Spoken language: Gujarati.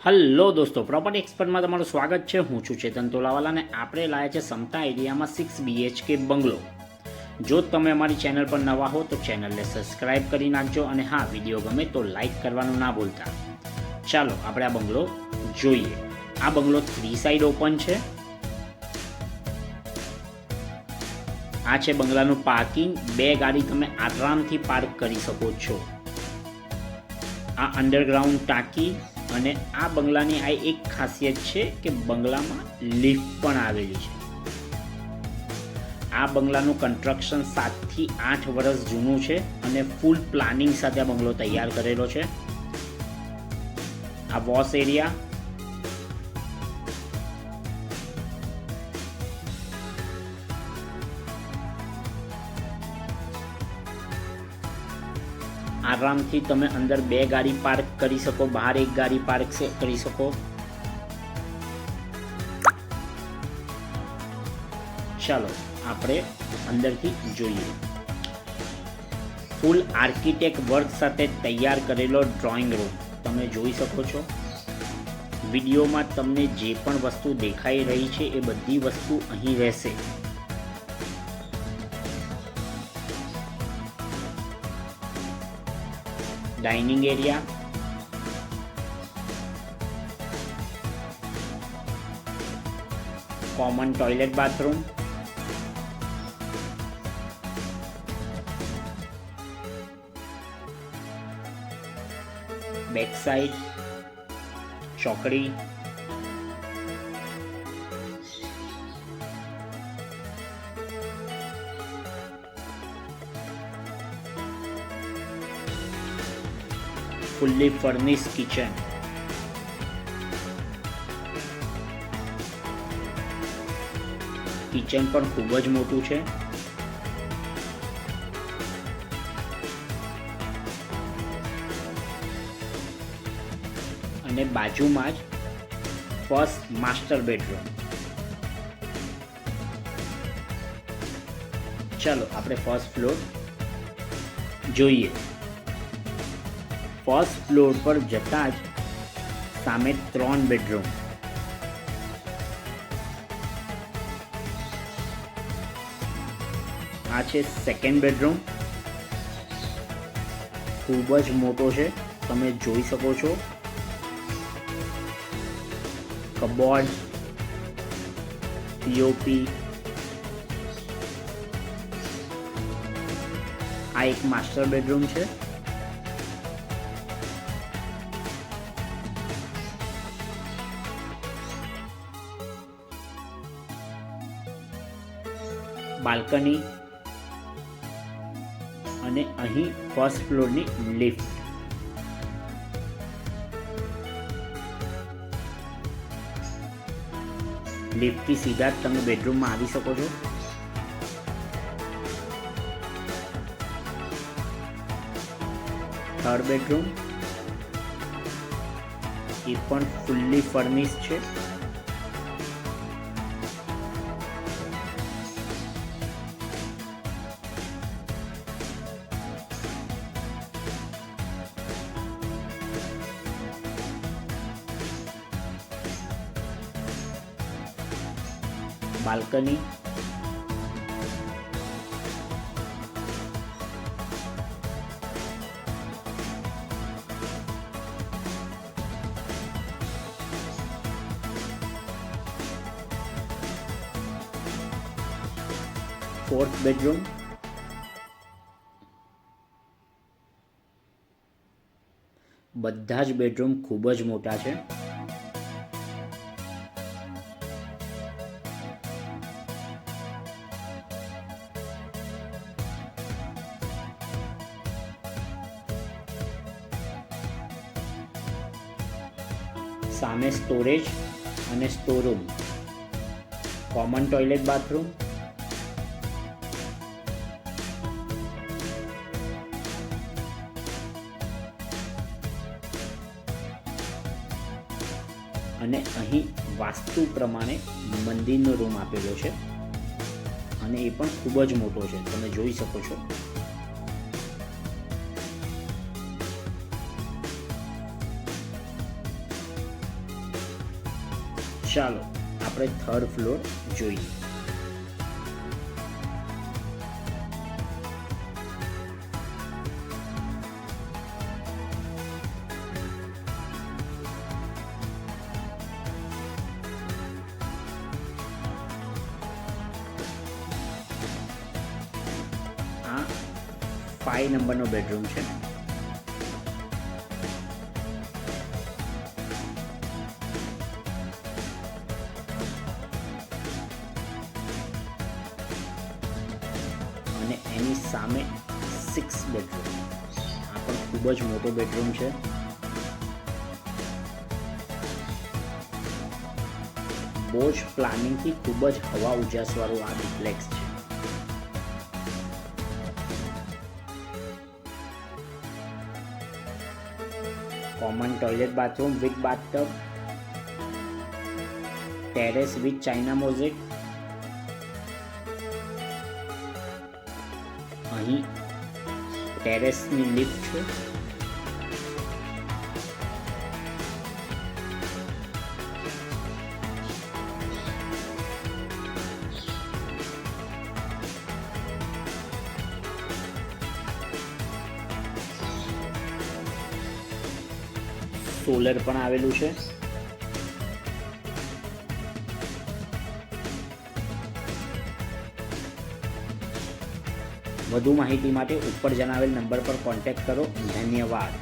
હલો દોસ્તો, પ્રોપર્ટી એક્સપર્ટમાં તમારું સ્વાગત છે। હું છું ચેતન તોલાવાલા અને આપણે લાયા છે સમતા એરિયામાં 6 BHK બંગલો। જો તમે અમારી ચેનલ પર નવા હો તો ચેનલને સબસ્ક્રાઈબ કરી નાખજો અને હા, વિડીયો ગમે તો લાઈક કરવાનું ના ભૂલતા। ચાલો આપણે આ બંગલો જોઈએ। આ બંગલો 3 સાઈડ ઓપન છે। આ છે બંગલાનું પાર્કિંગ। 2 ગાડી તમે આરામથી પાર્ક કરી શકો છો। આ અંડરગ્રાઉન્ડ ટાંકી અને આ બંગલાની આ એક ખાસિયત છે કે બંગલામાં લિફ્ટ પણ આવેલી છે। આ બંગલાનું કન્સ્ટ્રક્શન 7 થી 8 વર્ષ જૂનું છે અને ફૂલ પ્લાનિંગ સાથે આ બંગલો તૈયાર કરેલો છે। આ વોશ એરિયા, આરામથી તમે અંદર 2 ગાડી પાર્ક કરી શકો, બહાર 1 ગાડી પાર્ક કરી શકો। ચાલો આપણે અંદરથી જોઈએ। ફૂલ આર્કિટેક્ટ વર્ક સાથે તૈયાર કરેલો ડ્રોઈંગ રૂમ તમે જોઈ શકો છો। વિડીયોમાં તમને જે પણ વસ્તુ દેખાઈ રહી છે એ બધી વસ્તુ અહીં રહેશે। Dining area, common toilet bathroom, back side चौकड़ी, ફુલ્લી ફર્નિશ કિચન, કિચન પણ ખૂબ જ મોટું છે। અને બાજુમાં જ ફર્સ્ટ માસ્ટર બેડરૂમ। ચાલો આપણે ફર્સ્ટ ફ્લોર જોઈએ। फर्स्ट फ्लोर पर जता ज सामे 3 बेडरूम, आ छे सेकंड बेडरूम। खूब ज मोटो छे, तमे जोई सको छो। कबोर्ड, पीओपी, आ एक मास्टर बेडरूम छे। બાલ્કની અને અહીં ફર્સ્ટ ફ્લોરની લિફ્ટ। લિફ્ટથી સીધા જ તમે બેડરૂમમાં આવી શકો છો। થર્ડ બેડરૂમ એ પણ ફુલ્લી ફર્નિશ છે। बालकनी, फोर्थ बेडरूम, બધા જ બેડરૂમ ખૂબ જ મોટા છે। सामे स्टोरेज અને સ્ટોરરૂમ, કોમન ટોયલેટ બાથરૂમ, અને અહીં વાસ્તુ પ્રમાણે મંદિરનો રૂમ આપેલો છે અને એ પણ ખૂબ જ મોટો છે, તમે જોઈ શકો છો। ચાલો આપણે થર્ડ ફ્લોર જોઈએ. આ 5 નંબરનો બેડરૂમ છે. અને એની સામે 6 બેડરૂમ. આ પણ ખૂબ જ મોટો બેડરૂમ છે. બહુ જ પ્લાનિંગથી ખૂબ જ હવા ઉજાસવાળું આ ડુપ્લેક્સ છે. Common toilet bathroom with bathtub, terrace with China mosaic. અહીં ટેરેસની લિફ્ટ છે. સોલર પણ આવેલું છે. વધુ માહિતી માટે ઉપર જણાવેલ નંબર પર કોન્ટેક્ટ કરો. ધન્યવાદ.